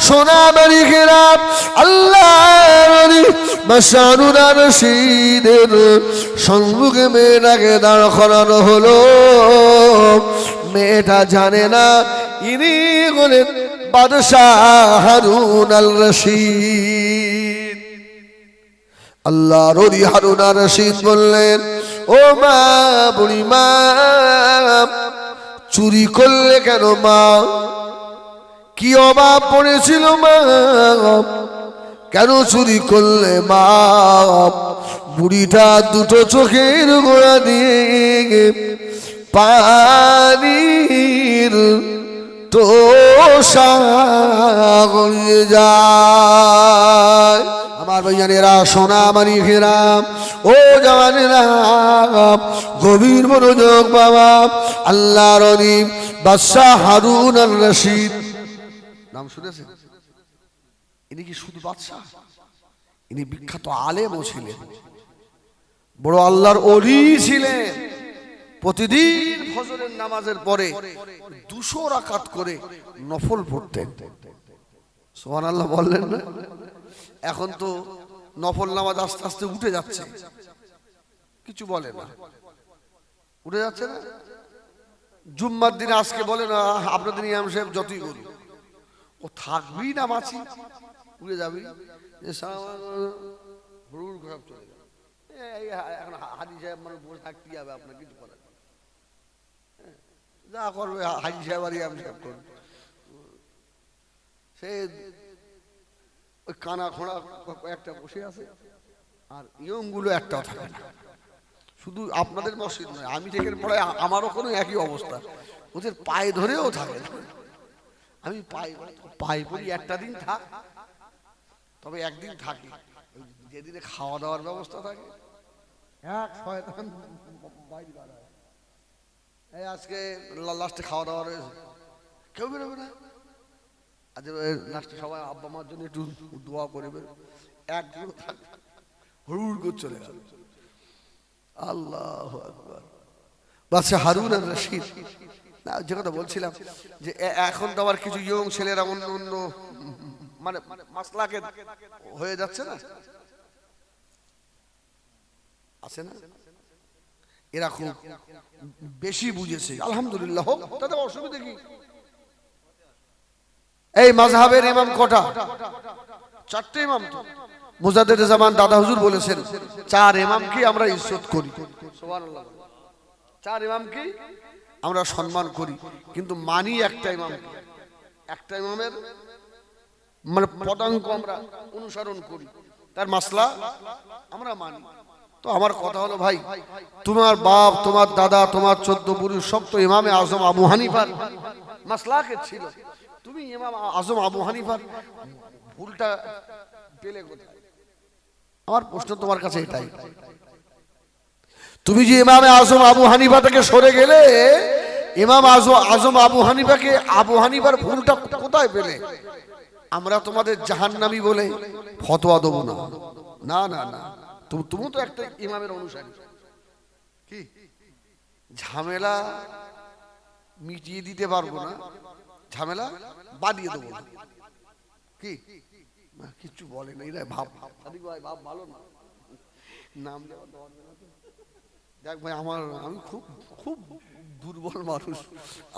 সোনা বাড়ি খেলাম আল্লাহ মাশারুর রশিদের সম্মুখে মেয়েটাকে দাঁড় করানো হলো। মেয়েটা জানে না ইনি হলেন বাদশাহ হারুন আল রশিদ। আল্লাহর ওলি হারুন আর রশিদ বললেন, ও মা, বুড়ি মা, চুরি করলে কেন মা? কি অভাব পড়েছিল মা? কেন চুরি করলে মা? বুড়িটা দুটো চোখের গোড়া দিয়ে পানির তোষা গড়িয়ে যায়। আমার ভাইজানেরা, সোনা মানি ফেরাম, ও জওয়ানেরা, গভীর মনোযোগ বাবা। আল্লাহর ওলি বাদশাহ হারুন আর রশিদ নাম শুনেছেন? ইনি কি শুধু বাদশাহ? ইনি বিখ্যাত আলেমও ছিলেন, বড় আল্লাহর ওলি ছিলেন। প্রতিদিন ফজরের নামাজের পরে 200 রাকাত করে নফল পড়তেন। সুবহানাল্লাহ বললেন না? এখন তো নফল নামাজ আস্তে আস্তে উঠে যাচ্ছে, কিছু বলে না, উঠে যাচ্ছে না। জুম্মার দিনে আজকে বলে না আপনাদের ইমাম সাহেব যতই বলি, ও থাকবি না মাছি, উড়ে যাবি, এখন হাজি সাহেব মানে বসে থাকতেই হবে, আপনার কিছু বলে যা করবে হাজি সাহেব আর ইমাম সাহেব করবে। সে ওই কানা খোঁড়া একটা বসে আছে, আর ইয়ংগুলো একটাও থাকে না। শুধু আপনাদের মসজিদ নয়, আমি থেকে পড়ে আমারও কোনো একই অবস্থা, ওদের পায়ে ধরেও থাকে না। আমি পায়ে পড়ি একটা দিন থাক, তবে একদিন থাকি, যেদিনে খাওয়া দাওয়ার ব্যবস্থা থাকে। এক শয়তান বাইরে বাড়ায়, এই আজকে লাস্টে খাওয়া দাওয়া রয়েছে, কেউ বেরোবে না। আজ লাস্টে সবাই আব্বা মার জন্য একটু দোয়া করবে, একদিন থাক, হুড় করে চলে গেল। আল্লাহু আকবার। বাদশাহ হারুন আর রশিদ, যে কথা বলছিলাম, যে এখন তো আবার কিছু ইয়ং ছেলেরা অন্য অন্য মানে মাসলাকে হয়ে যাচ্ছে না, আছে না? এরা খুব বেশি বুঝেছে, আলহামদুলিল্লাহ হোক, তাতে অসুবিধা কি? এই মাযহাবের ইমাম কটা? 4টে ইমাম। তো মুজাদ্দিদ জামান দাদা হুজুর বলেছেন 4 ইমামকে আমরা ইজ্জত করি। সুবহানাল্লাহ। 4 ইমামকে আমরা সম্মান করি, কিন্তু মানি একটা ইমাম। একটা ইমামের মানে পদাঙ্ক আমরা অনুসরণ করি, তার মাসলা আমরা মানি। তো আমার কথা হলো ভাই, তোমার বাপ, তোমার দাদা, তোমার 14 পুরুষ সব তো ইমামে আজম আবু হানিফার মাসলাকে ছিল। তুমি ইমাম আজম আবু হানিফার ভুলটা পেলে কোথায়? আমার প্রশ্ন তোমার কাছে এটাই, তুমি যে ইমামে আজম আবু হানিফা থেকে সরে গেলে, ইমাম আজম আবু হানিফার ভুলটা কোথায় পেলে? আমরা তোমাদের জাহান্নামী বলে ফতোয়া দেবো না, না না না। তুমি তো একটা ইমামের অনুসারী, কি ঝামেলা মিটিয়ে দিতে পারবো না, ঝামেলা বাড়িয়ে দেবো না, কি কিছু বলে না। এরা ভাব ভাব ভালো না, নাম দেখ ভাই, আমি খুব খুব দুর্বল মানুষ,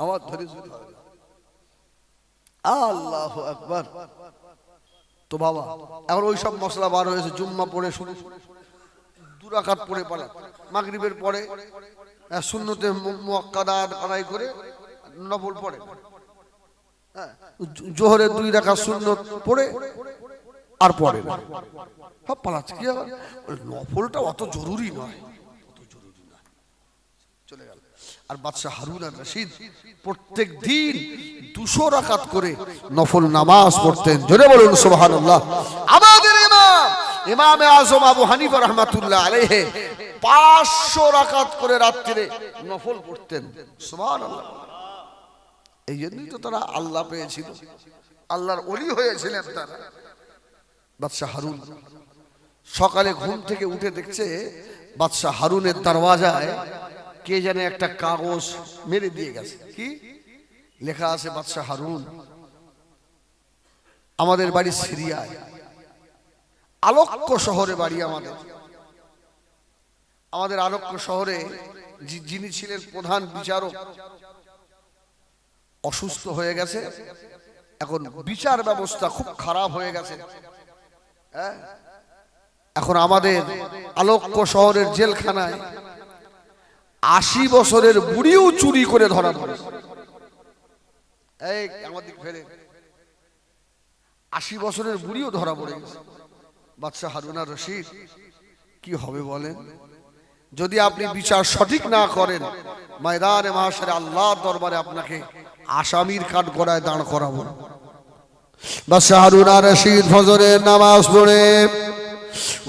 আমার ধরে শুরু হবে না। আল্লাহু আকবার। তো বাবা, এখন ওই সব মশলা বার হয়েছে, জুম্মা পড়ে শুনে 2 রাকাত পড়ে পালা, মাগরিবের পরে সুন্নতে মুআক্কাদাত আদায় করে নফল পড়ে, জোহরের 2 রাকাত সুন্নত পড়ে আর পড়ে না, সব পালাচ্ছে। কি নফলটা অত জরুরি নয়, চলে গেল। আর বাদশাহ হারুন আর রশিদ প্রত্যেক দিন 200 রাকাত করে নফল নামাজ পড়তেন। জোরে বলুন সুবহানাল্লাহ। আমাদের ইমামে আজম আবু হানিফা রাহমাতুল্লাহ আলাইহি 500 রাকাত করে রাত্রিরে নফল পড়তেন। সুবহানাল্লাহ। এই জন্যই তো তারা আল্লাহ পেয়েছিল, আল্লাহর ওলি হয়েছিলেন তারা। বাদশাহ হারুন সকালে ঘুম থেকে উঠে দেখছে বাদশাহ হারুনের দরওয়াজায় কে জানে একটা কাগজ মেরে দিয়ে গেছে। কি লেখা আছে? বাদশাহ হারুন আমাদের বাড়ি সিরিয়ায়, আলোক্য শহরে বাড়ি আমাদের। আমাদের আলোক্য শহরে যিনি ছিলেন প্রধান বিচারক অসুস্থ হয়ে গেছে, এখন বিচার ব্যবস্থা খুব খারাপ হয়ে গেছে। এখন আমাদের আলোক্য শহরের জেলখানায় 80 বছরের বুড়িও চুরি করে ধরা পড়েছে। এই আমাদের ফেরে 80 বছরের বুড়িও ধরা পড়ে গেছে। বাদশাহ হারুন আর রশিদ কি হবে বলেন? যদি আপনি বিচার সঠিক না করেন, ময়দানে মাহশারে আল্লাহর দরবারে আপনাকে আসামির কাঠগড়ায় দাঁড় করাবো। বাদশাহ হারুন আর রশিদ ফজরের নামাজ পড়ে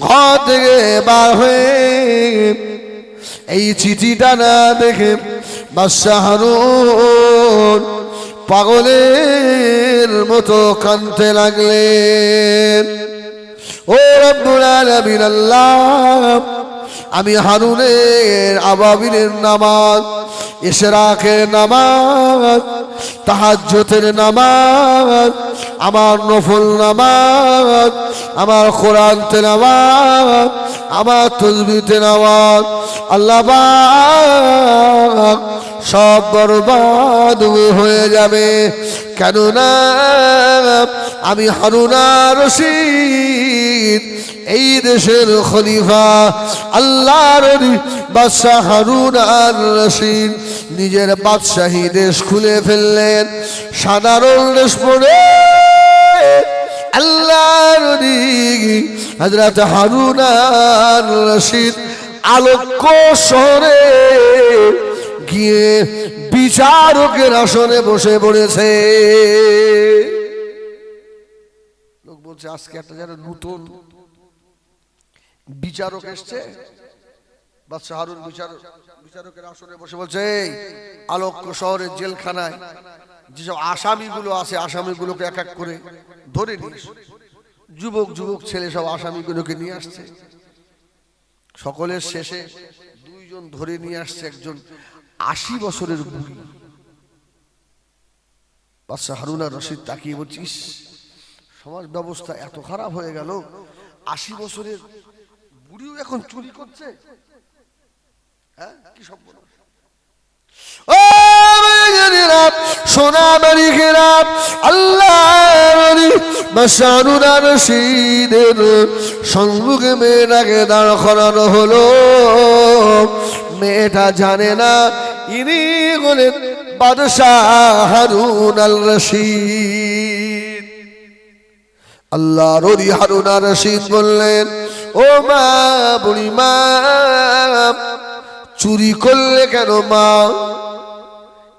ঘর থেকে বার হয়ে এই চিঠিটা না দেখে বাদশাহ হারুন পাগলের মতো কাঁদতে লাগলেন। ও রব্বুল আলামিন আল্লাহ, আমি হারুনের আবাবিলের নামাজ, ইশরাকের নামাজ, তাহাজ্জুদের নামাজ, আমার নফল নামাজ, আমার কোরআন তেলাওয়াত, আমার তাসবিহ তেলাওয়াত আল্লাহ পাক সব বরবাদ হয়ে যাবে। কেননা আমি হারুন আর রশিদ এই দেশের খলিফা, আল্লাহর বাদশাহ হারুন আর রশিদ নিজের বাদশাহী দেশ খুলে ফেললেন। সাধারণ দেশ পড়ে আল্লাহর হযরত হারুন আর রশিদ আলোক্য শহরে গিয়ে বিচারকের আসনে বসে পড়েছে। লোক বলছে আজকে একটা যেন নতুন বিচারক এসছে। বাদশাহ হারুন বিচারকের আসনে বসে বলছে, আলোক্য শহরের জেলখানায় যেসব আসামিগুলো আছে আসামিগুলোকে এক এক করে ধরে নিয়ে, যুবক যুবক ছেলে সব আসামিগুলোকে নিয়ে আসছে। সকলের শেষে দুইজন ধরে নিয়ে আসছে, একজন 80 বছরের বুড়ি। বাদশাহ হারুন আর রশিদ তাকিয়ে বলছিস, সমাজ ব্যবস্থা এত খারাপ হয়ে গেল, 80 বছরের বুড়িও এখন চুরি করছে। হ্যাঁ, কি সব বলো? সোনা বাড়ি খেলাম আল্লাহ বাদশাহ আর রশিদের সম্মুখে মেয়েটাকে দাঁড় করানো হলো। মেয়েটা জানে না ইনি হলেন বাদশাহ হারুন আর রশিদ। আল্লাহর ওলি হারুন আর রশিদ বললেন, ও মা, বুড়ি মা, চুরি করলে কেন মা?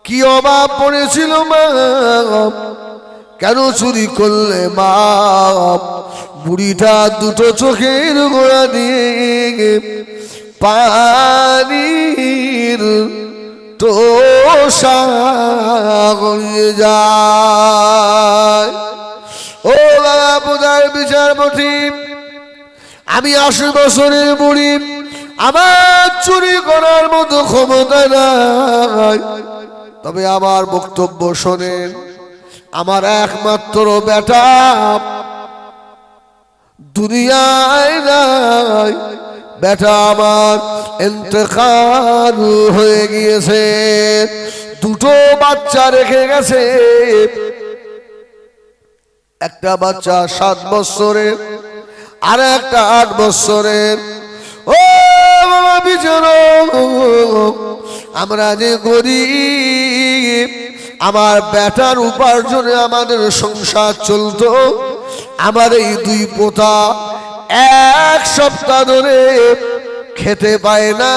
কি অভাব পড়েছিল মা? কেন চুরি করলে মা? বুড়িটা দুটো চোখের গোড়া দিয়ে পানির তোষা গড়িয়ে যায়। ও বাবা পূজার বিচারপতি, আমি 80 বছরের বুড়ি, আমার চুরি করার মতো ক্ষমতা নাই। তবে আমার বক্তব্য শোনেন, আমার একমাত্র বেটা দুনিয়ায় নাই, বেটা আমার ইন্তেকাল হয়ে গিয়েছে। দুটো বাচ্চা রেখে গেছে, একটা বাচ্চা 7 বছরের আর একটা 8 বছরের। ও বাবা বিচারক, আমরা যে গরিব, আমার বেটার উপার্জনে আমাদের সংসার চলতো। আমার এই 2 পোতা 1 সপ্তাহ ধরে খেতে পায় না।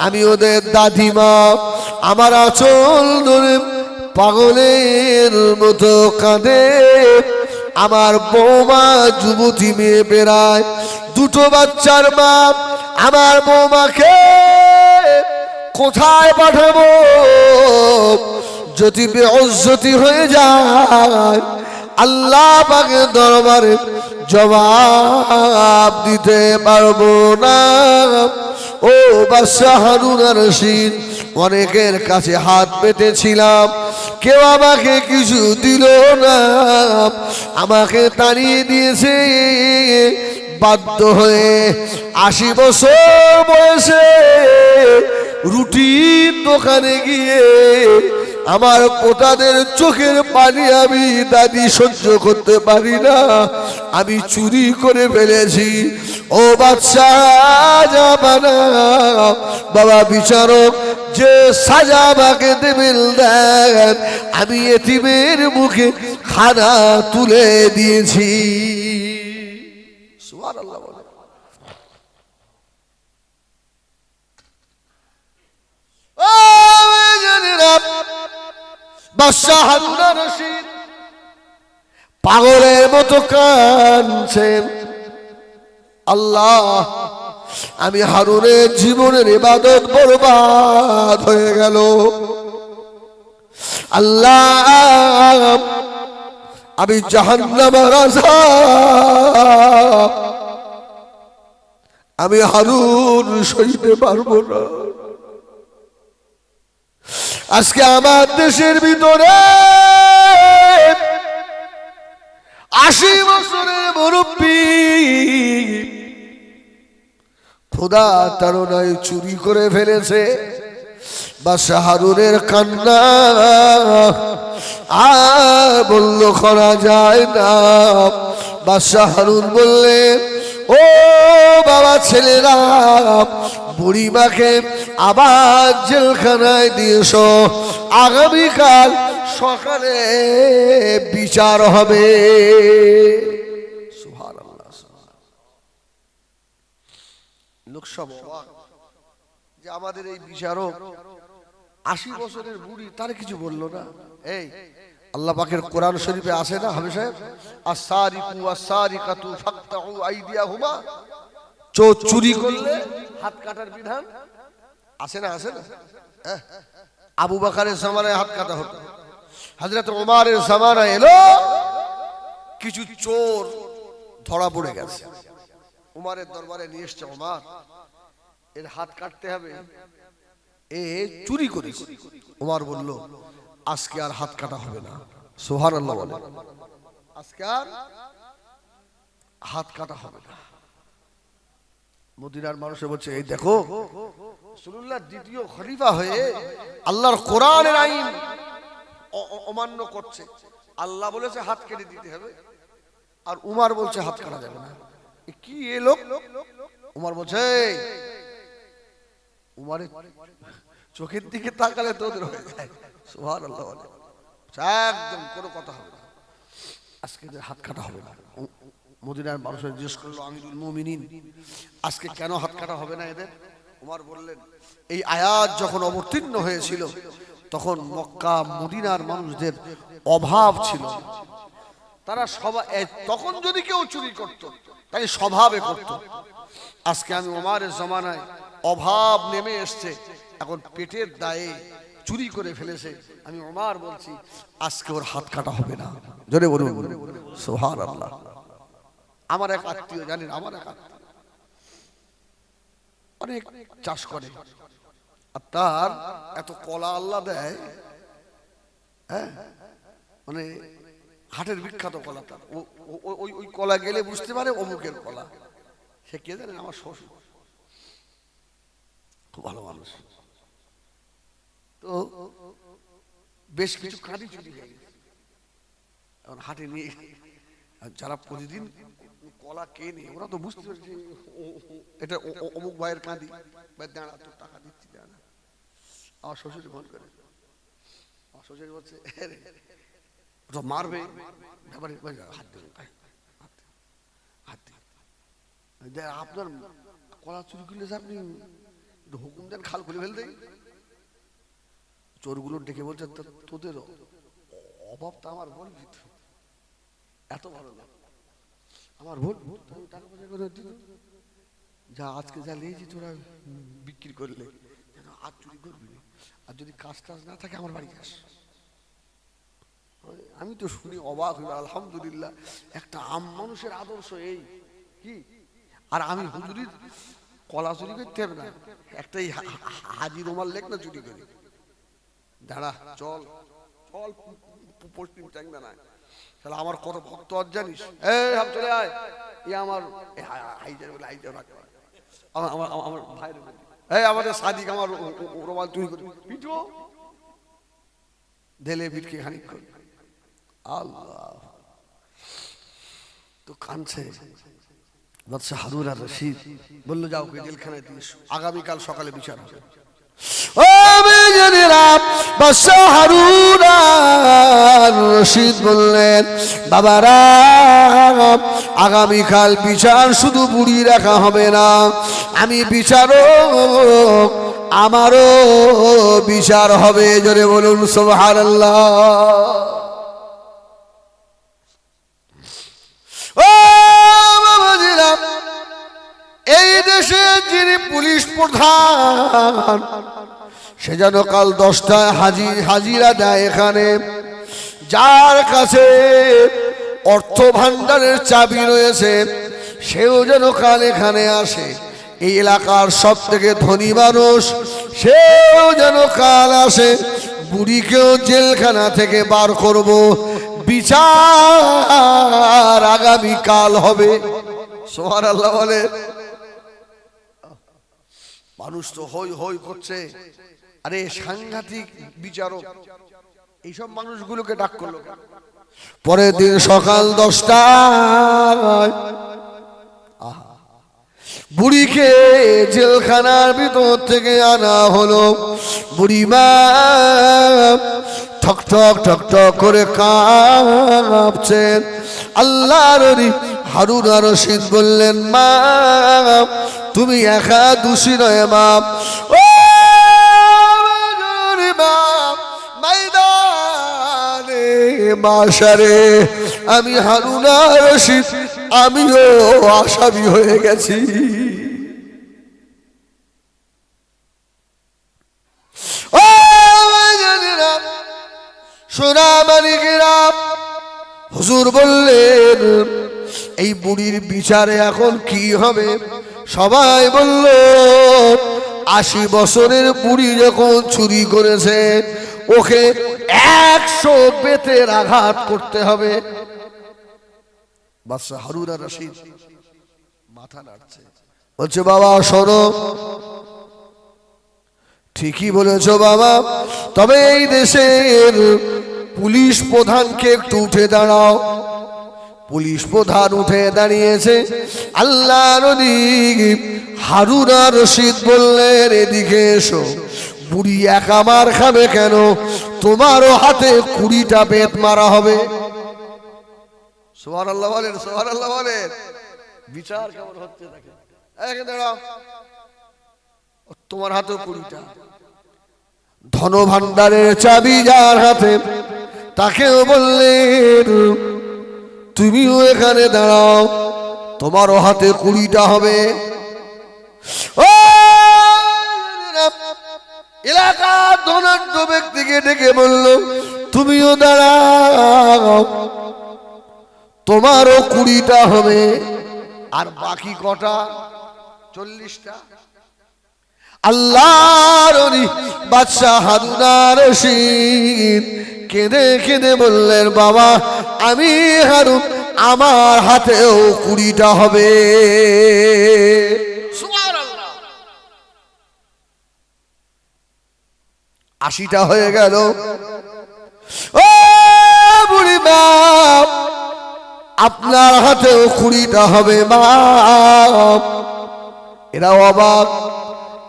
আমি ওদের দাদিমা আমার আঁচল ধরে পাগলের মতো কাঁদে। আমার বৌমা যুবতী মেয়ে বেড়ায়, 2 বাচ্চার মা। আমার বৌমাকে কোথায় পাঠাবো? যদি বেইজ্জতি হয়ে যায়, আল্লাহ পাকের দরবারে জবাব দিতে পারবো না। ও বাদশাহ হারুন আর রশিদ, অনেকের কাছে হাত পেতেছিলাম, কেউ আমাকে কিছু দিল না, আমাকে তাড়িয়ে দিয়েছে। বাধ্য হয়ে 80 বছর বয়সে রুটির দোকানে গিয়ে আমার পোতাদের চোখের পানি আমি দাদি সহ্য করতে পারি না, আমি চুরি করে ফেলেছি। ও বাদশা জামানা, বাবা বিচারক যে সাজা আমাকে দেবেন দেন, আমি এতিমের মুখে খানা তুলে দিয়েছি। সুবহানাল্লাহ বলে। বাদশাহ হারুন রশিদ পাগলের মতো কাঁদছেন। আল্লাহ, আমি হারুনের জীবনের ইবাদত বরবাদ হয়ে গেল। আল্লাহ, আমি জাহান্নামের আযাব আমি হারুন সইতে পারবো না। আজকে আমার দেশের ভিতরে 80 বছরের মুরব্বী খোদা তাড়নায় চুরি করে ফেলেছে। বাদশাহ হারুনের কান্না আর বলল করা যায় না। বাদশাহ হারুন বললেন, ও বাবা ছেলেরা, বুড়িমাকে আবার জেলখানায় দিয়েছ, আগামীকাল সকালে বিচার হবে। সুবহানাল্লাহ। লোকসব যে আমাদের এই বিচারক 80 বছরের বুড়ি, তার কিছু বললো না। এই আল্লাহ পাকের কোরআন শরীফে আছে না হাবিব সাহেব, আস-সারিকু ওয়াস-সারিকাতু ফাকতাউ আইদিয়াহুমা, চোর চুরি করলে হাত কাটার বিধান আছে না? আছে না? আবু বকরের জামানায় হাত কাটা হতো, হযরত ওমরের জামানায় এলো, কিছু চোর ধরা পড়ে গেছে, ওমরের দরবারে নিয়ে এসেছে, ওমর এর হাত কাটতে হবে, এ চুরি করেছে। ওমর বলল, আজকে আর হাত কাটা হবে না। সুবহানাল্লাহ বলে। আজকে আর হাত কাটা হবে না। মদিনার মানুষ বলছে, এই দেখো রাসূলুল্লাহ দ্বিতীয় খলিফা হয়ে আল্লাহর কোরআনের আইন অমান্য করছে। আল্লাহ বলেছে হাত কেটে দিতে হবে, আর উমর বলছে হাত কাটা যাবে না। কি এ লোক? উমর বলছে, উমরের চোখের দিকে তাকালে তোদের হয়ে যায়। সুবহানাল্লাহ বলে। একদম কোনো কথা হবে না, আজকে হাত কাটা হবে না। মদিনার মানুষের জিজ্ঞেস করলো, আমিরুল মুমিনিন, আজকে কেন হাত কাটা হবে না এদের? উমর বললেন, এই আয়াত যখন অবতীর্ণ হয়েছিল তখন মক্কা মদিনার মানুষদের অভাব ছিল, তারা সবাই তখন যদি কেউ চুরি করত তাই স্বভাবে করত। আজকে আমি ওমরের জামানায় অভাব নেমে এসছে, এখন পেটের দায়ে চুরি করে ফেলেছে, আমি ওমর বলছি আজকে ওর হাত কাটা হবে না। জোরে বলুন সুবহানাল্লাহ। আমার এক আত্মীয়, জানেন, আমার এক আত্মীয় অনেক চাষ করে, আর তার এত কলা আল্লাহ দেয়, হ্যাঁ, মানে হাটের বিখ্যাত কলা তার। ওই কলা গেলে বুঝতে পারে অমুকের কলা। সে কে জানেন? আমার শ্বশুর, খুব ভালো মানুষ। তো বেশ কিছু কাঁদি চুরি হয়ে গেছে, এখন হাটে নিয়ে যারা প্রতিদিন কলা কেনে ওরা তো বুঝতে পারছে এটা অমুক ভাইয়ের কাঁদি, ভাই দাঁড়া তোর টাকা দিচ্ছি, দাঁড়া। আমার শ্বশুর ফোন করে, আমার শ্বশুর বলছে ওটা মারবে, হাত দেবেন, হাত দেবেন, আপনার কলা চুরি করলে আপনি হুকুম দেন, খাল খুলে ফেলতে। চোরগুলো ডেকে বলছে, তোদের অভাবটা আমার বলবি তো, এত ভালো না আমার ভোট, টাকা পয়সা করে যা আজকে যা লেগেছি তোরা বিক্রি করলে আর চুরি করবি না, আর যদি কাজ টাজ না থাকে আমার বাড়ি যাস। আমি তো শুনি অবাক হই, আলহামদুলিল্লাহ, একটা আম মানুষের আদর্শ এই কি। আর আমি হুজুরির কলা চুরি করতে হবে না, একটাই হাজি রুমাল লেখ না চুরি করি। দাঁড়া, চল চল পশ্চিম ট্যাংরা না, তাহলে আমার কত ভক্ত আর জানিস। এই হাম চলে আয়, ই আমার হাইজার বলে হাইজার আমার আমার আমার ভাইয়ের, এই আমাদের সাদিক আমার রুমাল চুরি করি, পিটো ঢেলে পিটকে খানিক করি। আল্লাহ তো কাঁদছে। বাদশা হারুন আর রশিদ বললো যাও ওকে জেলখানায় দিয়ে এসো, আগামীকাল সকালে বিচার হবে। ও বেজনেরা, বাদশা হারুন আর রশিদ বললেন বাবারা, আগামীকাল বিচার শুধু বুড়ি রাখা হবে না, আমি বিচারক, আমারও বিচার হবে। জোরে বলুন সুবহানাল্লাহ। এই দেশে যিনি পুলিশ প্রধান, সে যেন কাল 10টায় হাজিরা দেয় এখানে, যার কাছে অর্থ ভান্ডারের চাবি রয়েছে সেও যেন কাল এখানে আসে। এই এলাকার সব থেকে ধনী মানুষ সেও যেন কাল আসে। বুড়িকেও জেলখানা থেকে বার করব, বিচার আগামী কাল হবে। সুবহানাল্লাহ বলে। মানুষ তো হই হই করছে, আরে সাংঘাতিক বিচারক, এইসব মানুষগুলোকে ডাক করলো। পরের দিন সকাল 10টায় বুড়িকে জেলখানার ভিতর থেকে আনা হলো। বুড়িমা ঠক ঠক ঠক ঠক করে কাঁপছেন। আল্লাহর ওলি হারুন আর রশিদ বললেন মা, তুমি একা দোষী নয় মা, ও ময়দানে মাশারে আমি হারুন আর রশিদ আমিও আসামি হয়ে গেছি। ও জানেনা সোনা মানিকেরা, হুজুর বললেন এই বুড়ির বিচারে এখন কি হবে? সবাই বলল 80 বছরের বুড়ি যখন চুরি করেছে ওকে 100 বেতের আঘাত করতে হবে। বাদশা হারুন আর রশিদ মাথা নাড়ছে, বলছে বাবা শোনো, ঠিকই বলেছো বাবা, তবে এই দেশের পুলিশ প্রধানকে একটু উঠে দাঁড়াও। পুলিশ প্রধান উঠে দাঁড়িয়েছে। আল্লাহর ওলি হারুন আর রশিদ বললেন এদিকে এসো। বুড়ি একা মার খাবে কেন? তোমারও হাতে 20টা বেত মারা হবে। সুবহানাল্লাহ বলেন, সুবহানাল্লাহ বলেন। বিচার কেমন হচ্ছে দেখেন। এখানে দাঁড়াও, তোমার হাতে 20টা। ধন ভান্ডারের চাবি যার হাতে তাকেও বললেন তুমিও এখানে দাঁড়াও, তোমারও হাতে 20টা হবে। ও এলাকার ধনাঢ্য ব্যক্তিকে ডেকে বলল তুমিও দাঁড়াও, তোমারও 20টা হবে। আর বাকি কটা? 40টা। আল্লাহর ওলি বাদশা হারুন আর রশিদ কেঁদে কেঁদে বললেন বাবা আমি হারুন, আমার হাতেও 20টা হবে। সুবহানাল্লাহ। 80টা হয়ে গেল। ও বুড়ি মা, আপনার হাতেও 20টা হবে মা। এরা অবাক,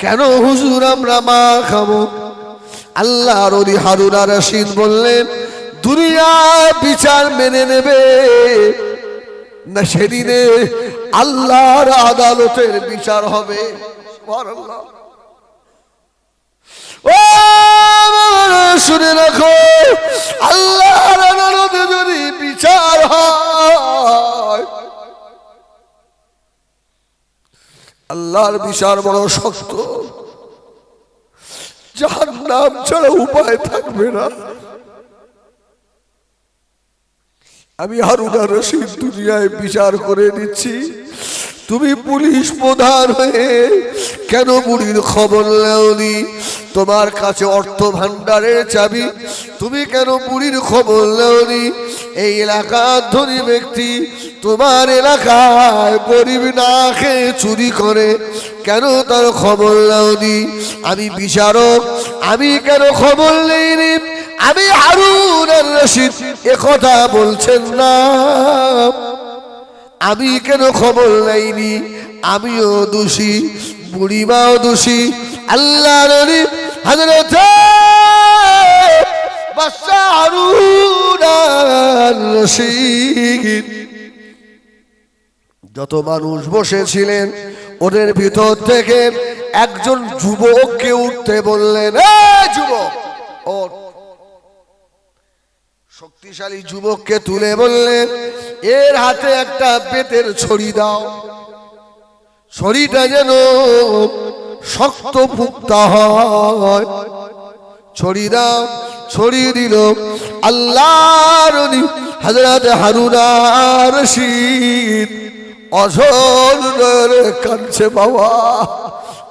কেন হুজুর আমরা মা খাবো? আল্লাহর ওলি হারুন আর রশিদ বললেন দুনিয়ার বিচার মেনে নেবে না সেদিনে আল্লাহর আদালতের বিচার হবে। সুবহানাল্লাহ। ও শুনে রাখো, আল্লাহর আদালতে যদি বিচার হয়, আল্লাহর বিচার বড় শক্ত, জাহান্নাম ছাড়া উপায় থাকবে না। আমি হারুন আর রশিদ দুনিয়ায় বিচার করে দিচ্ছি, তুমি পুলিশ প্রধান হয়ে কেন বুড়ির খবর নেওনি? তোমার কাছে অর্থ ভান্ডারের চাবি, তুমি কেন বুড়ির খবর নেওনি? এই এলাকার ধনী ব্যক্তি তোমার এলাকায় গরিব না খেয়ে চুরি করে, কেন তার খবর নেওনি? আমি বিচারক, আমি কেন খবর নেইনি? আমি হারুন আর রশিদ একথা বলছেন না, আমি কেন খবর নেইনি? আমিও দোষী, বুড়িমাও দোষী। আল্লাহ নবী হযরত বাদশা হারুন আর রশিদ যত মানুষ বসেছিলেন ওদের ভিতর থেকে একজন যুবককে উঠতে বললেন। এই যুবক, ওঠ। শক্তিশালী যুবককে তুলে বললেন, এর হাতে একটা বেতের ছড়ি দাও, ছড়িটা যেন শক্ত পুক্তা হয়। ছড়ি দাও। ছড়ি দিল। আল্লাহর নবী হযরত হারুন আর রশিদ অঝর নয়নে কাঁদছে। বাবা,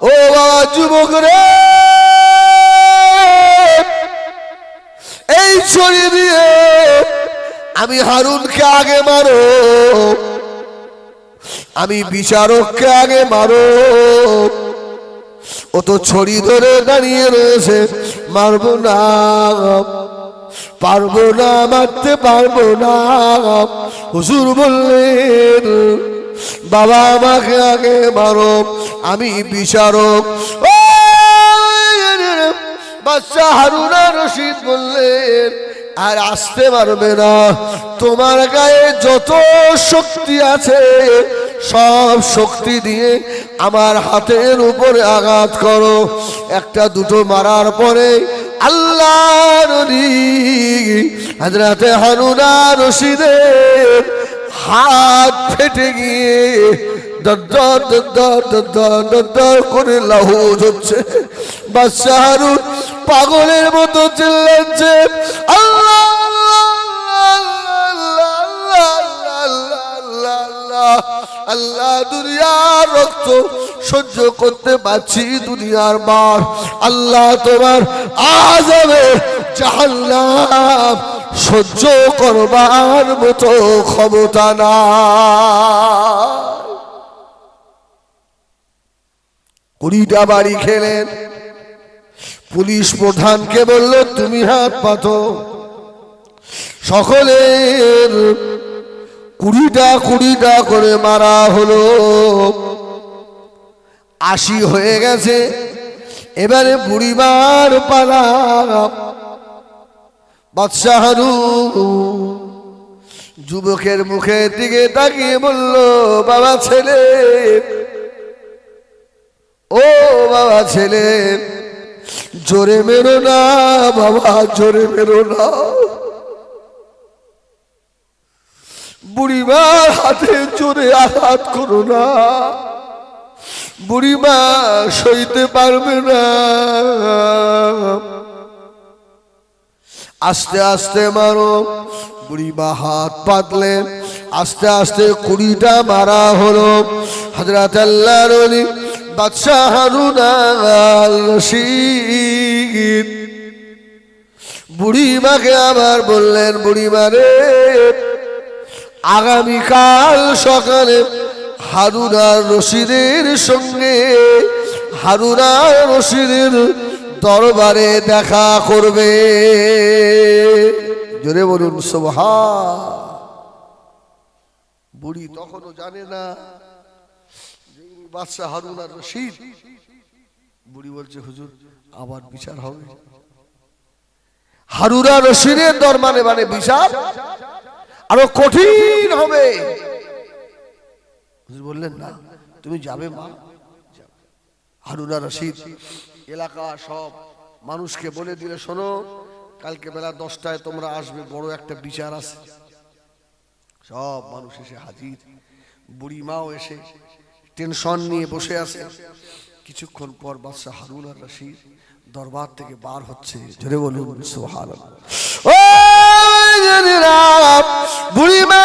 ও বাবা যুবক রে, এই ছড়ি দিয়ে আমি হারুনকে আগে মারো, আমি বিচারককে আগে মারো। ও তো ছড়ি ধরে দাঁড়িয়ে রয়েছে, মারবো না, পারবো না, মারতে পারবো না। হুজুর বললেন, বাবা আমাকে আগে মারো, আমি বিচারক। বাদশা হারুন আর রশিদ বললেন, আর আসতে পারবে না, তোমার গায়ে যত শক্তি আছে সব শক্তি দিয়ে আমার হাতের উপরে আঘাত করো। একটা দুটো মারার পরে আল্লাহর নবী হযরত হারুন আর রশিদের হাত ফেটে গিয়ে দর দর দর দর করে লাহুজ হচ্ছে। বাদশা হারুন পাগলের মতো চিল্লাচ্ছে, আল্লাহ আল্লাহ, দুনিয়ার রক্ত সহ্য করতে পারছি, দুনিয়ার মার। আল্লাহ তোমার আযাবে জাহান্নাম সহ্য করবার মতো ক্ষমতা না। কুড়িটা বাড়ি খেলেন। পুলিশ প্রধানকে বলল, তুমি হাত পাতো। সকলের 20টা করে মারা হলো। 80 হয়ে গেছে। এবারে বুড়িমার পালা। বাদশা হারুন যুবকের মুখের দিকে তাকিয়ে বলল, বাবা ছেলে, ও বাবা ছেলে, জোরে মেরো না বাবা, জোরে মেরো না। বুড়িমার হাতে জোরে আঘাত করো না, বুড়িমা সইতে পারবে না। আস্তে আস্তে মারো। বুড়িমা হাত পাতলেন। আস্তে আস্তে 20টা মারা হলো। হযরত আল্লাহর ওলি বাদশা হারুন আর রশিদ বুড়িমাকে আবার বললেন, বুড়িমা রে, আগামীকাল সকালে হারুন আর রশিদের সঙ্গে হারুন আর রশিদের দরবারে দেখা করবে। জোরে বলুন সুবহান। বুড়ি তখনও জানে না যে বাদশা হারুন আর রশিদ। বুড়ি বলছে, হুজুর আবার বিচার হবে। হারুন আর রশিদের দরবারে মানে বিচার আরো কঠিন হবে। হুজুর বললেন, না তুমি যাবে মা। হারুন আর রশিদ এলাকা সব মানুষকে বলে দিলে, শোনো কালকে বেলা 10টায় তোমরা আসবে, বড় একটা বিচার আছে। সব মানুষ এসে হাজির। বুড়ি মাও এসে টেনশন নিয়ে বসে আছে। কিছুক্ষণ পর বাদশা হারুন আর রশিদ দরবার থেকে বার হচ্ছে। জোরে বলুন সুবহানাল্লাহ। ও বুড়িমা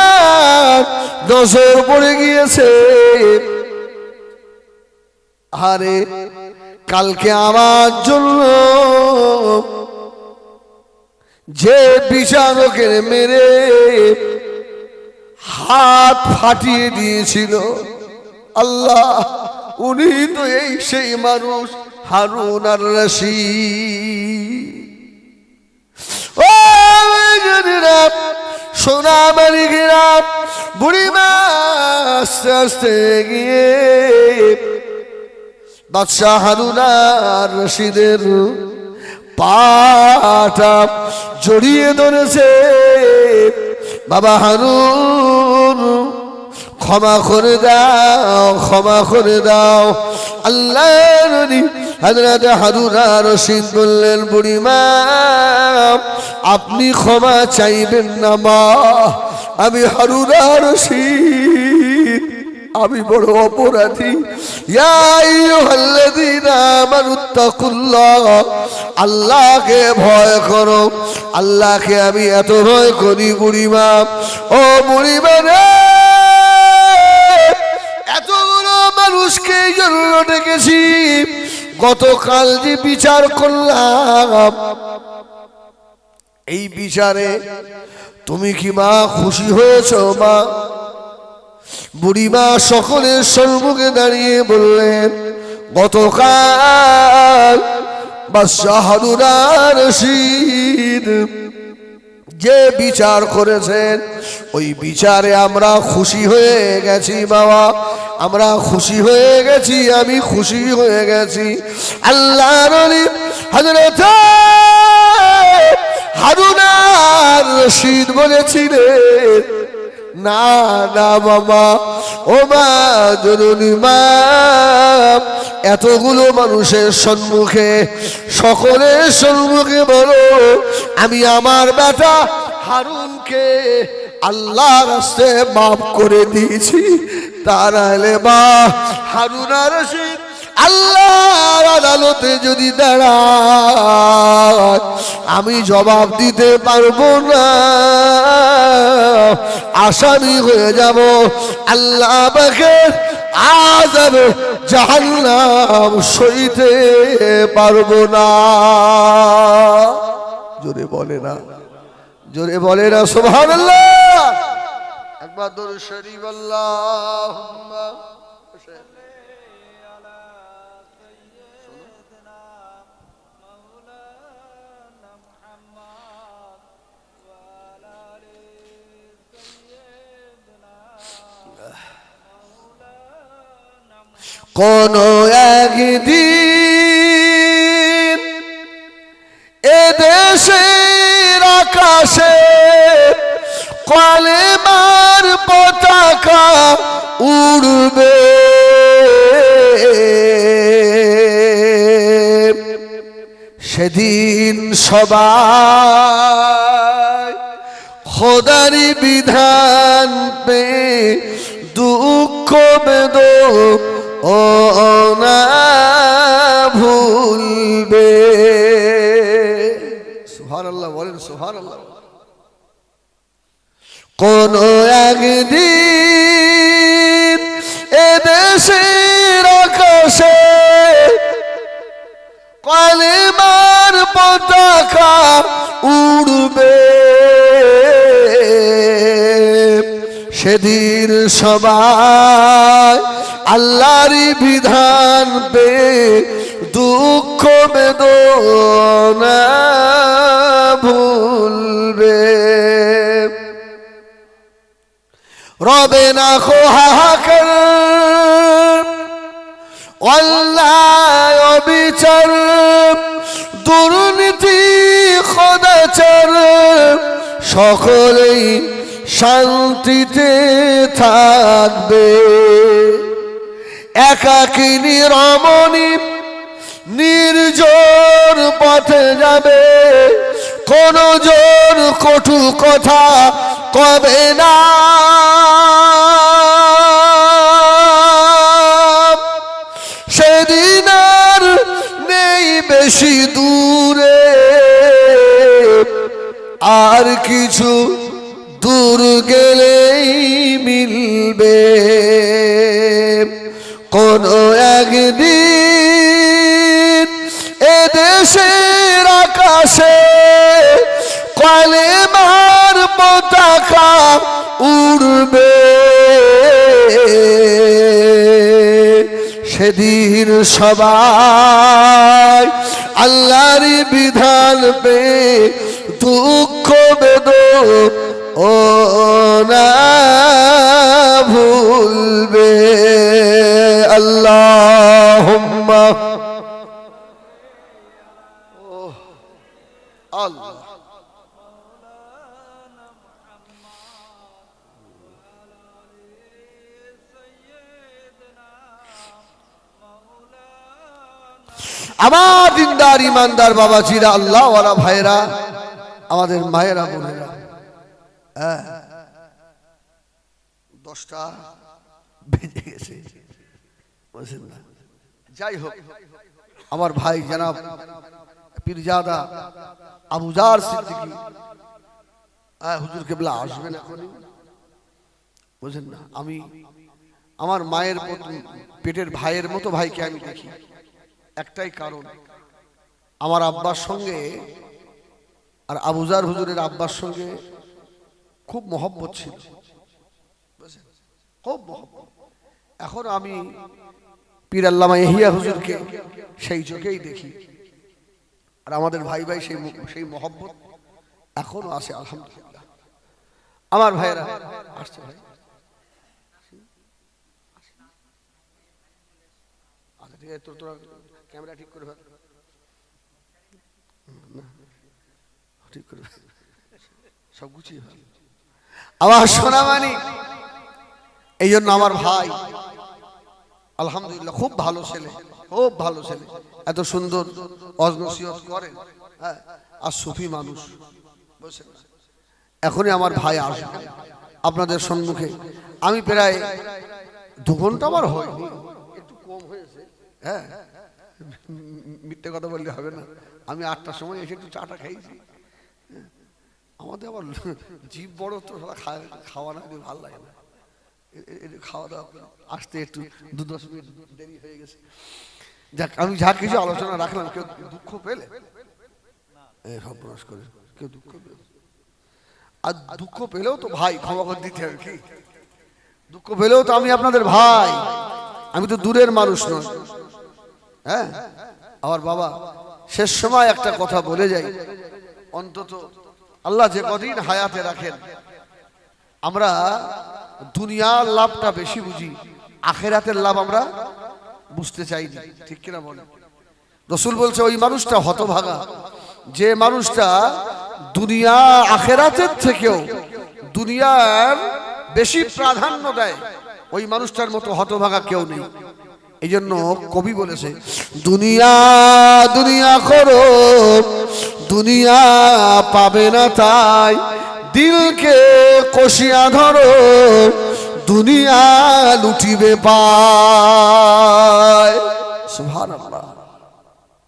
নজর পড়ে গিয়েছে আহারে কালকে আমার জন্য যে বিচারকের মেরে হাত ফাটিয়ে দিয়েছিল, আল্লাহ উনি তো এই সেই মানুষ হারুন আর রশিদ। ও সোনা মালিকেরা, বুড়িমা আস্তে আস্তে গিয়ে বাদশাহ হারুন আর রশিদের পাটা জড়িয়ে ধরেছে। বাবা হারুন ক্ষমা করে দাও, ক্ষমা করে দাও। আল্লাহর নবী হযরত হারুন আর রশিদ বললেন, বুড়িমা আপনি ক্ষমা চাইবেন না মা, আমি হারুন আর রশিদ আমি বড় অপরাধী। ইয়া আইয়ুহাল্লাযীনা আমানুত্তাকুল্লাহ, আল্লাহকে ভয় করো। আল্লাহকে আমি এত ভয় করি বুড়িমা, ও বুড়িমা রে, এতগুলো মানুষকে এই জন্য ডেকেছি, গতকাল যে বিচার করলাম এই বিচারে তুমি কি মা খুশি হয়েছো মা? বুড়িমা সকলের সম্মুখে দাঁড়িয়ে বললেন, গতকাল বাদশাহ হারুন আর রশিদ যে বিচার করেছেন ওই বিচারে আমরা খুশি হয়ে গেছি বাবা, আমরা খুশি হয়ে গেছি, আমি খুশি হয়ে গেছি। আল্লাহর নবী হযরত হারুন আর রশিদ বলেছিলেন, না না বাবা, ও মা জননী মা, এতগুলো মানুষের সম্মুখে সকলের সম্মুখে বলো আমি আমার বেটা হারুনকে আল্লাহর রাস্তায় মাফ করে দিয়েছি। তাহলে মা হারুন আর রশিদ আল্লাহর আদালতে যদি দাঁড়ায় আমি জবাব দিতে পারবো না, আসামি হয়ে যাব, আল্লাহ আমাকে আযাবে জাহান্নাম সইতে পারবো না। জোরে বলে না, জোরে বলে না সুবহানাল্লাহ। একবার দরুদ শরীফ আল্লাহুম্মা কোন একদিন এদেশের আকাশে কালেমার পতাকা উড়বে, সেদিন সবাই খোদারি বিধান পে দুঃখ বেদনা না ভুলবে। সুবহানাল্লাহ বলেন, সুবহানাল্লাহ। কোন একদিন এদেশের আকাশে কালেমার পতাকা উড়বে, সেদিন সবাই আল্লাহরই বিধান পে দুঃখ বেদনা ভুলবে। রবে না হাহাকার অন্যায় অবিচার দুর্নীতি খোদাচার সকলেই শান্তিতে থাকবে। একাকিনী রমণী নির্জন পথে যাবে, কোন জন কটু কথা কবে না। সেদিন আর নেই বেশি দূরে, আর কিছু দূর গেলেই মিলবে। কোন কোনো একদিন এদেশের আকাশে কালেমার পতাকা উড়বে, সেদিন সবাই আল্লাহর বিধান পে দুঃখ বেদনা ভুলবে। আল্লাহুম্মা আল্লাহ। আমার দিনদার ইমানদার বাবাজিরা, আল্লাহ ওয়ালা ভাইরা, আমাদের মায়েরা বোনেরা, 10টা বেজে গেছে, বুঝলেন না? যাই হোক, আমার ভাই জনাব পীরজাদা আবুজার সিদ্দিকী হুজুর কেবলা আসবেন এখনই, বুঝলেন না? আমি আমার মায়ের পেটের ভাইয়ের মতো ভাইকে আমি দেখি, একটাই কারণ, আমার আব্বার সঙ্গে আর আবুজার হুজুরের আব্বার সঙ্গে খুব মহব্বত ছিল, খুব মহব্বত। এখন আমি পীর আল্লামা ইহিয়া হুজুরকে সেই চোখেই দেখি, আর আমাদের ভাই ভাই সেই মহব্বত এখনো আছে, আলহামদুলিল্লাহ। আমার ভাইয়েরা আসছে, ভাই আচ্ছা ঠিক আছে, তোরা ক্যামেরা ঠিক করে ঠিক করে সব গুছিয়ে আমার সোনা মানিক। এই জন্য আমার ভাই আলহামদুলিল্লাহ খুব ভালো ছেলে, খুব ভালো ছেলে, এত সুন্দর অজনসিয়ত করেন, হ্যাঁ, আর সুফি মানুষ, বুঝছেন? এখনই আমার ভাই আসবে আপনাদের সম্মুখে। আমি প্রায় 2 ঘন্টা আমার হয়নি, একটু কম হয়েছে, হ্যাঁ, মিথ্যে কথা বললে হবে না। আমি 8টার সময় এসে একটু চাটা খাইছি। আমাদের আবার জীব বড় তো, খাওয়া না দিয়ে ভালো লাগে না, খাওয়া দাওয়া আসতে একটু 2-10 মিনিট দেরি হয়ে গেছে। যাক, আমি যা কিছু আলোচনা রাখলাম, কেউ দুঃখ পেলে সর্বনাশ করে, কেউ দুঃখ পেলে, আর দুঃখ পেলেও তো ভাই ক্ষমা করে দিতে হবে, কি দুঃখ পেলেও তো আমি আপনাদের ভাই, আমি তো দূরের মানুষ নয়, হ্যাঁ। আমার বাবা শেষ সময় একটা কথা বলে যাই, অন্তত আল্লাহ যে কদিন হায়াতে রাখেন, আমরা দুনিয়ার লাভটা বেশি বুঝি, আখেরাতের লাভ আমরা বুঝতে চাইনি, ঠিক কিনা বলেন? রাসূল বলছে ওই মানুষটা হতভাগা, যে মানুষটা দুনিয়া আখেরাতের থেকেও দুনিয়ার বেশি প্রাধান্য দেয়, ওই মানুষটার মতো হতভাগা কেউ নেই। এই জন্য কবি বলেছে, দুনিয়া দুনিয়া করো, দুনিয়া পাবে না তাই, দিলকে কষিয়া ধরো, দুনিয়া লুটিবে পায়। সুবহানাল্লাহ।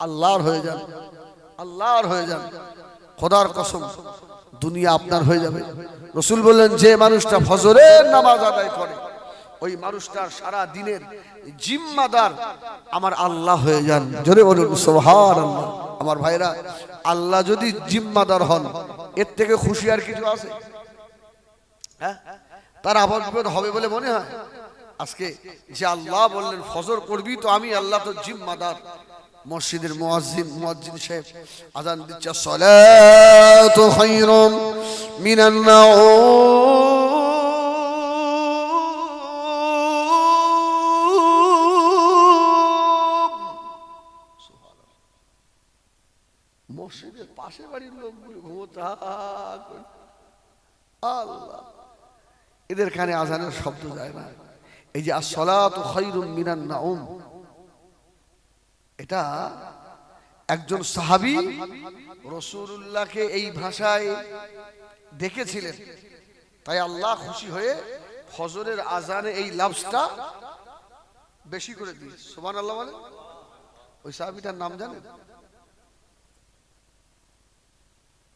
আল্লাহর হয়ে যান, আল্লাহর হয়ে যান, খোদার কসম দুনিয়া আপনার হয়ে যাবে। রাসূল বললেন, যে মানুষটা ফজরের নামাজ আদায় করে, ওই মানুষটার সারা দিনের জিম্মাদার আমার আল্লাহ হয়ে যান। জোরে বলুন সুবহানাল্লাহ। আমার ভাইরা, আল্লাহ যদি জিম্মাদার হন, এর থেকে খুশি আর কিছু আছে? হ্যাঁ, তার আপদ বিপদ হবে বলে মনে হয়? আজকে যে আল্লাহ বললেন ফজর করবি, তো আমি আল্লাহ তো জিম্মাদার। মসজিদের মুয়াজ্জিন সাহেব আযান দিচ্ছে, সালাতু খায়রুম মিনান নাওম, মসজিদের পাশে বাড়ির লোকগুলো ঘুমোতে, আল্লাহ, এদের কানে আজানের শব্দ যায় না। এই যে আসসালাতু খায়রুম মিনান নাওম, এটা একজন সাহাবী রাসূলুল্লাহকে এই ভাষায় দেখেছিলেন, তাই আল্লাহ খুশি হয়ে ফজরের আজানে এই লফজটা বেশি করে দিয়েছে। সুবহানাল্লাহ বলে। ওই সাহাবীটার নাম জানেন?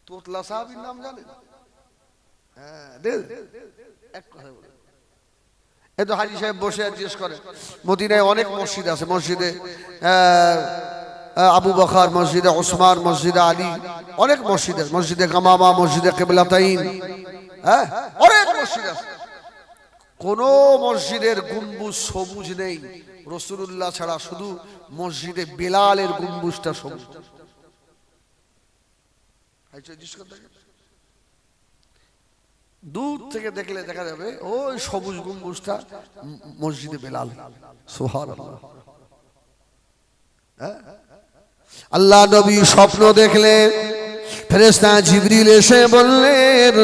তোতলা সাহাবীর নাম জানেন? হ্যাঁ, এক কথা বলে, এই তো হাজি সাহেব বসে জিজ্ঞেস করে, মদিনায় অনেক মসজিদ আছে, মসজিদে আবু বকর, মসজিদে ওসমান, মসজিদে আলী, অনেক মসজিদ আছে, মসজিদে গামামা, মসজিদে কিবলাতাইন, হ্যাঁ অনেক মসজিদ আছে। কোন মসজিদের গম্বুজ সবুজ নেই রাসূলুল্লাহ ছাড়া, শুধু মসজিদে বেলালের গম্বুজটা সবুজ। দূর থেকে দেখলে দেখা যাবে ওই সবুজ গম্বুজটা মসজিদে বেলাল। সুবহানাল্লাহ। আল্লাহ নবী স্বপ্ন দেখলেন, ফেরেশতা জিবরিল এসে বললেন,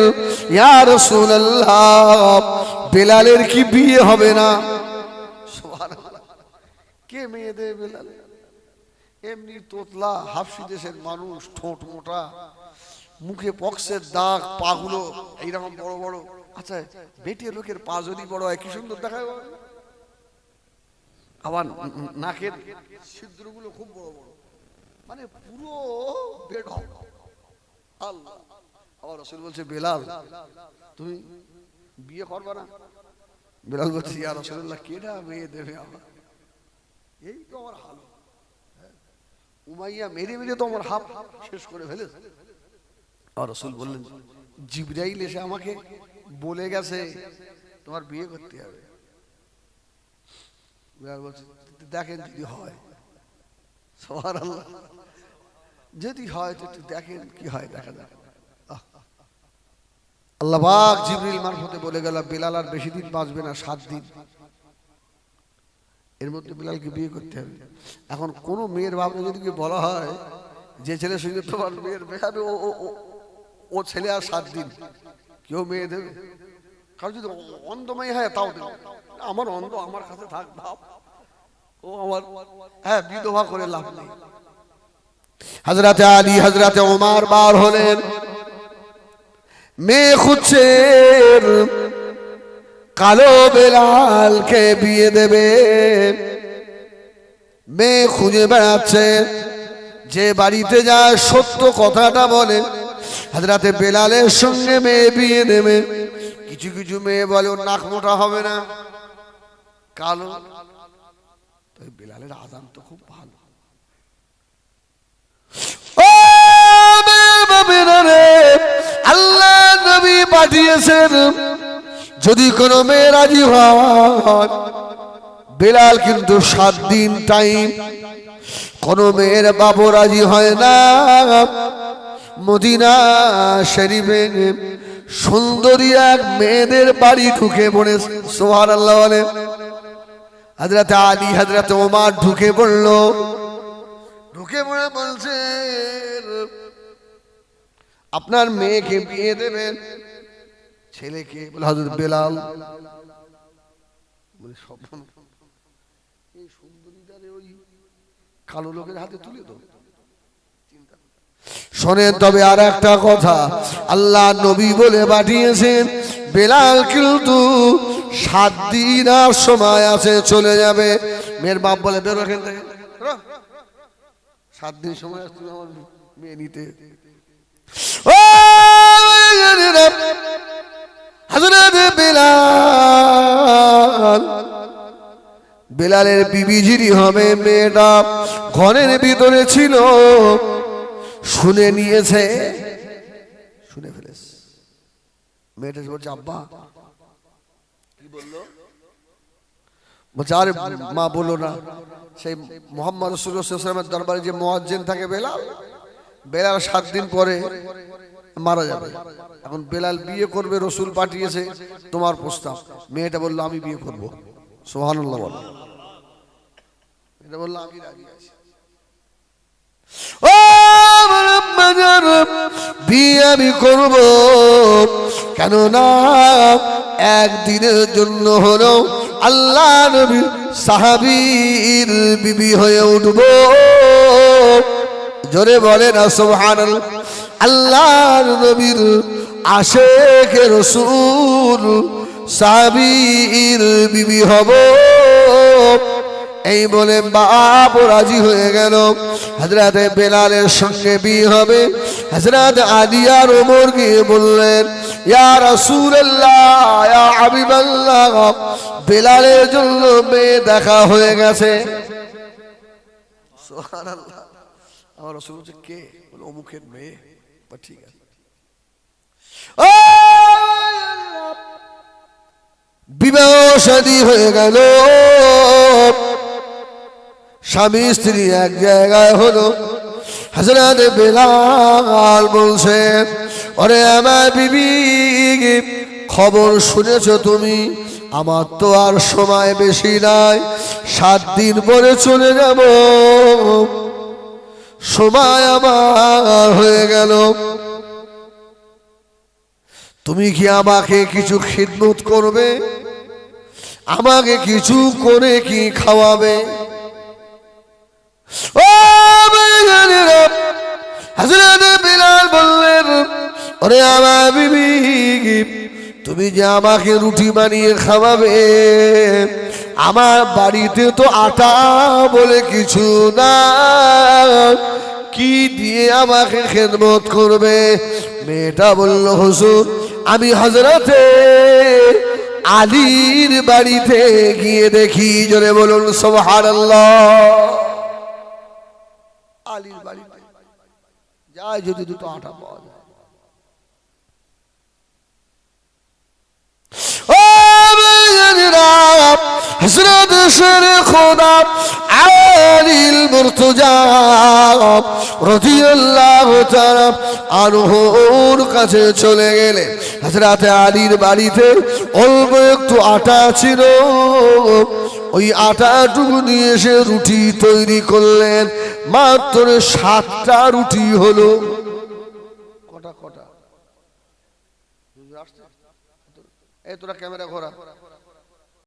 ইয়া রাসূলুল্লাহ, বেলালের কি বিয়ে হবে না? সুবহানাল্লাহ। কে মেয়ে দেবে বেলাল? এমনি তোতলা হাফসি দেশের মানুষ, ঠোঁট মোটা, মুখে পক্সের দাগ, পাগুলো এইরকম বড় বড়। আচ্ছা, বেটে লোকের পা যদি বড় হয় কি সুন্দর দেখায়, আবার নাকের ছিদ্রগুলো খুব বড় বড়, মানে পুরো বেড। আল্লাহ। আবার রাসূল বলছে, বেলাল তুমি বিয়ে করবে না? বেলাল বলছে, ইয়া রাসূলুল্লাহ, কেডা মেয়ে দেবে আমার? এই তো আমার হাল, উমাইয়া মেরে মেরে তো আমার হাফ শেষ করে ফেলেছে। আর রাসূল বললেন, জিবরাইল এসে আমাকে বলে গেছে তোমার বিয়ে করতে হবে। দেখেন যদি হয়, সুবহানাল্লাহ, যদি হয় তো একটু দেখেন কি হয়, দেখা যাক। আল্লাহ পাক জিবরিল মারফতে বলে গেল, বেলাল আর বেশি দিন বাঁচবে না, 7 দিন, এর মধ্যে বেলালকে বিয়ে করতে হবে। এখন কোন মেয়ের বাপরে যদি বলা হয় যে ছেলের সঙ্গে তোমার মেয়ের বিয়ে হবে, ও ছেলে আর 7 দিন, কেউ মেয়ে দেবে? কারণ যদি অন্ধ মেয়ে হয় তাও দেবে। আমার অন্ধ, আমার কাছে থাক বাপ, ও আমার, হ্যাঁ বিধবা করে লাভ নেই। হযরতে আলী, হযরতে ওমর বার হলেন, মেয়ে খুঁজছেন, কালো বেলালকে বিয়ে দেবে। মেয়ে খুঁজে বেড়াচ্ছে, যে বাড়িতে যায় সত্য কথাটা বলে, হযরতে বেলালের সঙ্গে মেয়ে বিয়ে দেবে। কিছু কিছু মেয়ে বলে ওর নাক মোটা হবে না, কালো। বেলালের আযান তো খুব ভালো। আল্লাহ নবী পাঠিয়েছেন, যদি কোন মেয়ে রাজি হয়, বেলাল কিন্তু 7 দিন টাইম। কোন মেয়ের বাবু রাজি হয় না, মদিনা শরীফে সুন্দরী এক মেয়েদের বাড়ি ঢুকে পড়েছে। সুবহানাল্লাহ বলে। হযরত আলী, হযরত ওমর ঢুকে পড়ল, ঢুকে পড়ে বলছে, আপনার মেয়েকে বিয়ে দেবেন? ছেলেকে? বলে হযরত বেলাল। বলে স্বপ্ন, এই সুন্দরীটারে ওই কালো লোকের হাতে তুলে দাও। শোনেন তবে আর একটা কথা, আল্লাহ নবী বলে পাঠিয়েছেন, বেলাল কিন্তু 7 দিন আর সময় আছে, চলে যাবে। মেয়ের বাপ বলে, বেরো এখান থেকে, 7 দিন সময় আছে তুমি আমার মেয়ে নিতে। ও হযরত বেলাল, বেলালের বিবি যিনি হবে, মেয়েটা ঘরের ভিতরে ছিল, শুনে নিয়েছে, শুনে ফেলেছে। মেয়েটা বলছে, আব্বা কি বললো? বলছে, আরে মা বলো না, সেই মুহাম্মদ রাসূলুল্লাহ সাল্লাল্লাহু আলাইহি ওয়াসাল্লামের দরবারে যে মুয়াজ্জিন থাকে বেলাল, বেলাল 7 দিন পরে মারা যাবে। এখন বেলাল বিয়ে করবে, রাসূল পাঠিয়েছে তোমার প্রস্তাব। মেয়েটা বলল, আমি বিয়ে করব। সুবহানাল্লাহ বলো। এটা বলল, আমি রাজি আছি। ও বিয়ে আমি করব, কেননা একদিনের জন্য হলো আল্লাহ নবীর সাহাবীর বিবি হয়ে উঠব। জোরে বলে না সুবহানাল্লাহ। আল্লাহর নবীর আশিক রাসূল সাহাবীর বিবি হব, এই বলে বাপ রাজি হয়ে গেল। হযরত বেলালের সঙ্গে বিয়ে হবে। হযরত আলী আর ওমর গিয়ে বললেন, ইয়া রাসূলুল্লাহ ইয়া হাবিবাল্লাহ বেলালের জন্য মেয়ে দেখা হয়ে গেছে। সুবহানাল্লাহ। আমার রাসূল বলছে কে? বলে অমুকের মেয়ে। ঠিক আছে, বিবাহ শাদী হয়ে গেল, স্বামী স্ত্রী এক জায়গায় হলো। হযরত বেলাল বলছে, ওরে আমার বিবি, খবর শুনেছ তুমি? আমার তো আর সময় বেশি নাই, 7 দিন পরে চলে যাব, সময় আমার হয়ে গেল। তুমি কি আমাকে কিছু খিদমত করবে? আমাকে কিছু করে কি খাওয়াবে? ও হযরত বেলাল বললেন, ওরে আমার বিবি, তুমি যে আমাকে রুটি বানিয়ে খাওয়াবে, আমার বাড়িতে তো আটা বলে কিছু না, কি দিয়ে আমাকে খেদমত করবে? মেয়েটা বলল, হুজুর আমি হযরতে আলীর বাড়িতে গিয়ে দেখি। জোরে বলুন সুবহানাল্লাহ। আলীর বাড়িতে যাই যদি দুটো আটা পাওয়া যায়। হযরত শের খোদা আলীল মুর্তজা রাদিয়াল্লাহু তাআলা আনহুর কাছে চলে গেলেন। হযরত আলীর বাড়িতে অল্প একটু আটা ছিল, ওই আটাটুকু নিয়ে এসে রুটি তৈরি করলেন। মাত্র 7টা রুটি হলো। কটা কটা এই তোরা ক্যামেরা ঘোরা।